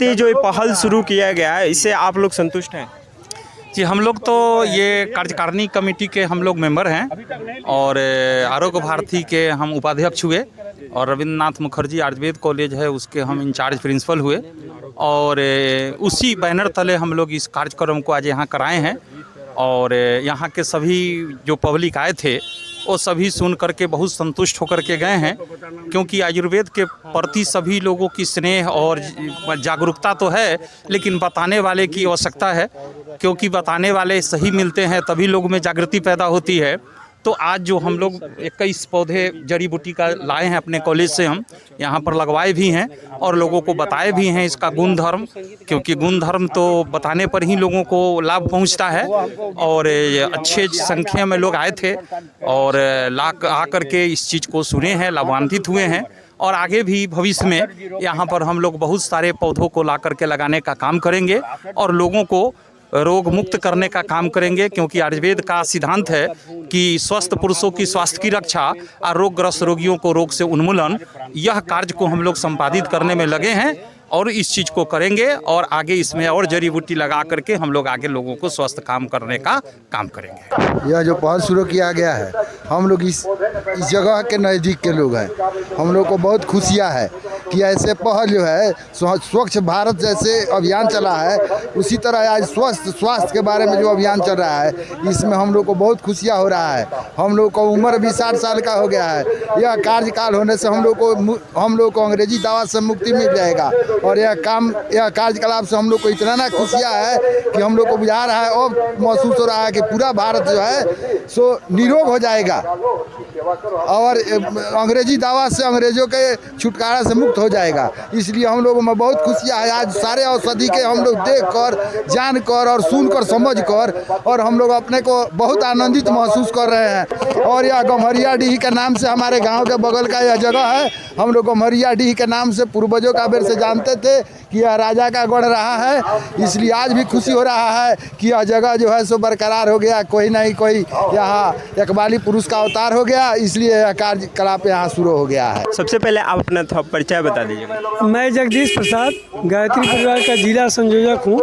ये जो पहल शुरू किया गया है, इससे आप लोग संतुष्ट हैं? जी, हम लोग तो ये कार्यकारिणी कमेटी के हम लोग मेंबर हैं और आरोग्य भारती के हम उपाध्यक्ष हुए और रविंद्रनाथ मुखर्जी आयुर्वेद कॉलेज है उसके हम इंचार्ज प्रिंसिपल हुए और उसी बैनर तले हम लोग इस कार्यक्रम को आज यहाँ कराए हैं। और यहाँ के सभी जो पब्लिक आए थे वो सभी सुन करके बहुत संतुष्ट होकर के गए हैं, क्योंकि आयुर्वेद के प्रति सभी लोगों की स्नेह और जागरूकता तो है, लेकिन बताने वाले की आवश्यकता है, क्योंकि बताने वाले सही मिलते हैं तभी लोगों में जागृति पैदा होती है। तो आज जो हम लोग 21 पौधे जड़ी बूटी का लाए हैं अपने कॉलेज से, हम यहाँ पर लगवाए भी हैं और लोगों को बताए भी हैं इसका गुण धर्म, क्योंकि गुण धर्म तो बताने पर ही लोगों को लाभ पहुँचता है। और अच्छे संख्या में लोग आए थे और आकर के इस चीज़ को सुने हैं, लाभान्वित हुए हैं और आगे भी भविष्य में यहाँ पर हम लोग बहुत सारे पौधों को ला करके लगाने का काम करेंगे और लोगों को रोग मुक्त करने का काम करेंगे, क्योंकि आयुर्वेद का सिद्धांत है कि स्वस्थ पुरुषों की स्वास्थ्य की रक्षा और रोगग्रस्त रोगियों को रोग से उन्मूलन, यह कार्य को हम लोग संपादित करने में लगे हैं और इस चीज़ को करेंगे और आगे इसमें और जड़ी बूटी लगा करके हम लोग आगे लोगों को स्वस्थ काम करने का काम करेंगे। यह जो पहल शुरू किया गया है, हम लोग इस जगह के नज़दीक के लोग हैं, हम लोग को बहुत खुशियाँ है कि ऐसे पहल जो है स्वच्छ भारत जैसे अभियान चला है, उसी तरह आज स्वास्थ्य के बारे में जो अभियान चल रहा है, इसमें हम लोग को बहुत खुशियाँ हो रहा है। हम लोग को उम्र भी 60 साल का हो गया है। यह कार्यकाल होने से हम लोग को अंग्रेजी दवा से मुक्ति मिल जाएगा और यह कार्यकलाप से हम लोग को इतना ना खुशियाँ है कि हम लोग को बुझा रहा है और महसूस हो रहा है कि पूरा भारत जो है सो निरोग हो जाएगा और अंग्रेजी दवा से अंग्रेजों के छुटकारा से मुक्त हो जाएगा। इसलिए हम लोगों में बहुत खुशियाँ है। आज सारे औषधि के हम लोग देख कर, जान कर और सुन कर, समझ कर और हम लोग अपने को बहुत आनंदित महसूस कर रहे हैं। और यह गम्हरिया डीह के नाम से हमारे गांव के बगल का यह जगह है। हम लोग गम्हरिया डीह के नाम से पूर्वजों का बेर से जानते थे कि यह राजा का गढ़ रहा है, इसलिए आज भी खुशी हो रहा है कि यह जगह जो है सो बरकरार हो गया। कोई नहीं कोई यहाँ इकबाली पुरुष का अवतार हो गया, इसलिए यह कार्यकलाप यहाँ शुरू हो गया है। सबसे पहले आप अपना परिचय बता दीजिए। मैं जगदीश प्रसाद गायत्री परिवार का जिला संयोजक हूँ,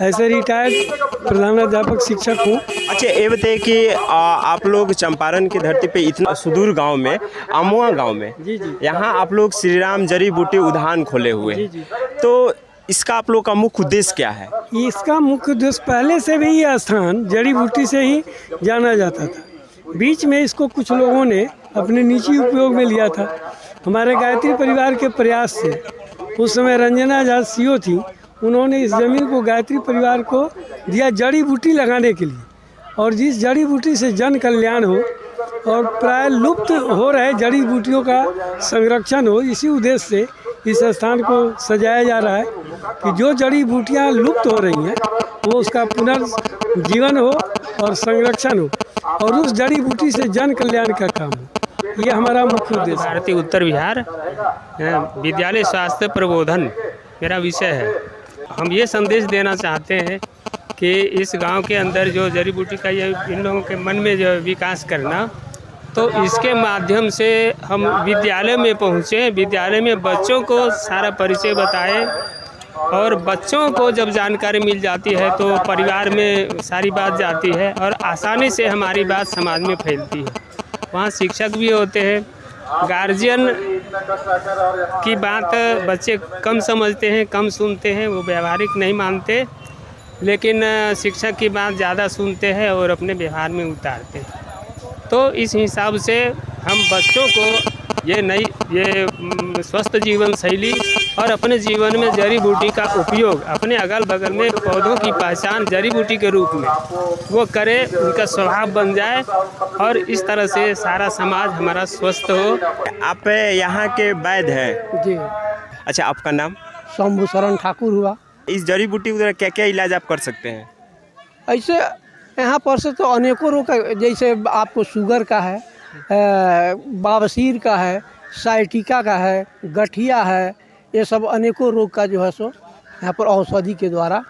ऐसे रिटायर्ड प्रधानाध्यापक शिक्षक हूँ। अच्छा, ये बताइए कि आप लोग चंपारण की धरती पे इतना सुदूर गांव में, अमुआ गांव में, जी यहाँ आप लोग श्री राम जड़ी बूटी उद्यान खोले हुए हैं, तो इसका आप लोग का मुख्य उद्देश्य क्या है? इसका मुख्य उद्देश्य पहले से भी ये स्थान जड़ी बूटी से ही जाना जाता था। बीच में इसको कुछ लोगों ने अपने निजी उपयोग में लिया था। हमारे गायत्री परिवार के प्रयास से उस समय रंजना आजाद सीओ थी, उन्होंने इस ज़मीन को गायत्री परिवार को दिया जड़ी बूटी लगाने के लिए, और जिस जड़ी बूटी से जन कल्याण हो और प्राय लुप्त हो रहे जड़ी बूटियों का संरक्षण हो, इसी उद्देश्य से इस स्थान को सजाया जा रहा है कि जो जड़ी बूटियाँ लुप्त हो रही हैं वो उसका पुनर्जीवन हो और संरक्षण हो और उस जड़ी बूटी से जन कल्याण का काम हो। ये हमारा मुख्य उद्देश्य है। भारतीय उत्तर बिहार विद्यालय स्वास्थ्य प्रबोधन मेरा विषय है। हम ये संदेश देना चाहते हैं कि इस गांव के अंदर जो जड़ी बूटी का ये इन लोगों के मन में जो विकास करना, तो इसके माध्यम से हम विद्यालय में पहुँचे, विद्यालय में बच्चों को सारा परिचय बताएं और बच्चों को जब जानकारी मिल जाती है तो परिवार में सारी बात जाती है और आसानी से हमारी बात समाज में फैलती है। वहाँ शिक्षक भी होते हैं, गार्जियन की बात बच्चे कम समझते हैं, कम सुनते हैं, वो व्यवहारिक नहीं मानते, लेकिन शिक्षक की बात ज़्यादा सुनते हैं और अपने व्यवहार में उतारते हैं। तो इस हिसाब से हम बच्चों को ये स्वस्थ जीवन शैली और अपने जीवन में जड़ी बूटी का उपयोग, अपने अगल बगल में पौधों की पहचान जड़ी बूटी के रूप में वो करे, उनका स्वभाव बन जाए और इस तरह से सारा समाज हमारा स्वस्थ हो। आप यहाँ के वैद्य हैं? जी। अच्छा, आपका नाम? शंभू शरण ठाकुर हुआ। इस जड़ी बूटी वगैरह क्या क्या इलाज आप कर सकते हैं? ऐसे यहाँ पर से तो अनेकों रोग का, जैसे आपको शुगर का है, बवासीर का है, साइटिका का है, गठिया है, ये सब अनेकों रोग का जो है सो यहाँ पर औषधि के द्वारा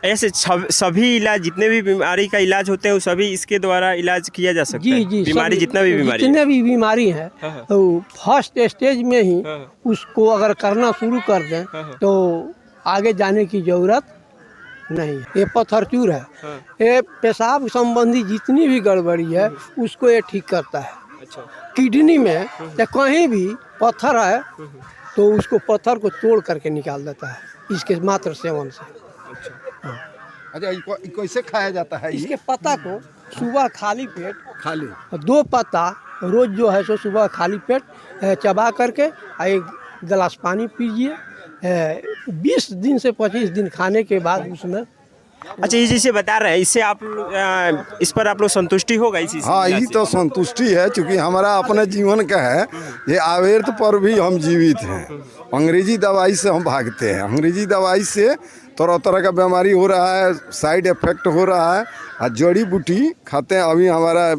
ऐसे सभी इलाज, जितने भी बीमारी का इलाज होते हैं वो सभी इसके द्वारा इलाज किया जा सकता है? जी बीमारी सब- जितना भी बीमारी जितने भी बीमारी है तो फर्स्ट स्टेज में ही उसको अगर करना शुरू कर दें तो आगे जाने की जरूरत नहीं है। ये पत्थरचूर है, ये पेशाब संबंधी जितनी भी गड़बड़ी है उसको ये ठीक करता है। अच्छा। किडनी में या कहीं भी पत्थर है तो उसको पत्थर को तोड़ करके निकाल देता है इसके मात्र सेवन से। अच्छा, कैसे खाया जाता है? इसके पत्ता को सुबह खाली पेट खाली 2 पत्ता रोज जो है सो सुबह खाली पेट चबा करके एक गिलास पानी पीजिए। 20 दिन से 25 दिन खाने के बाद उसमें अच्छा, ये जैसे बता रहे हैं, इससे आप इस पर आप लोग संतुष्टि होगा इसी से? हाँ, ये तो संतुष्टि है क्योंकि हमारा अपने जीवन का है, ये आयुर्वेद पर भी हम जीवित हैं। अंग्रेजी दवाई से हम भागते हैं, अंग्रेजी दवाई से तरह तरह का बीमारी हो रहा है, साइड इफेक्ट हो रहा है। और जड़ी बूटी खाते हैं, अभी हमारा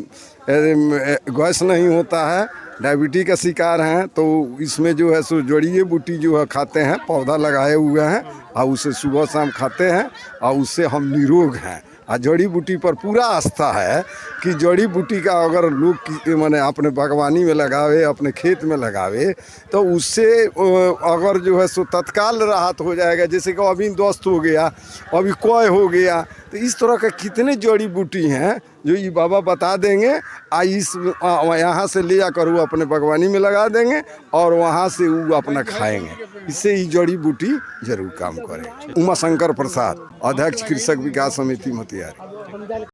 गैस नहीं होता है, डायबिटीज का शिकार हैं, तो इसमें जो है सो जड़ी बूटी जो है खाते हैं, पौधा लगाए हुए हैं और उसे सुबह शाम खाते हैं और उससे हम निरोग हैं। और जड़ी बूटी पर पूरा आस्था है कि जड़ी बूटी का अगर लोग माने अपने बागवानी में लगावे, अपने खेत में लगावे, तो उससे अगर जो है सो तत्काल राहत हो जाएगा। जैसे कि अभी दस्त हो गया, अभी कय हो गया, तो इस तरह के कितने जड़ी बूटी हैं जो ये बाबा बता देंगे। इस यहाँ से ले जाकर वो अपने बागवानी में लगा देंगे और वहाँ से वो अपना खाएंगे। इससे ये जड़ी बूटी जरूर काम करे। उमा शंकर प्रसाद, अध्यक्ष कृषक विकास समिति मोतिहारी।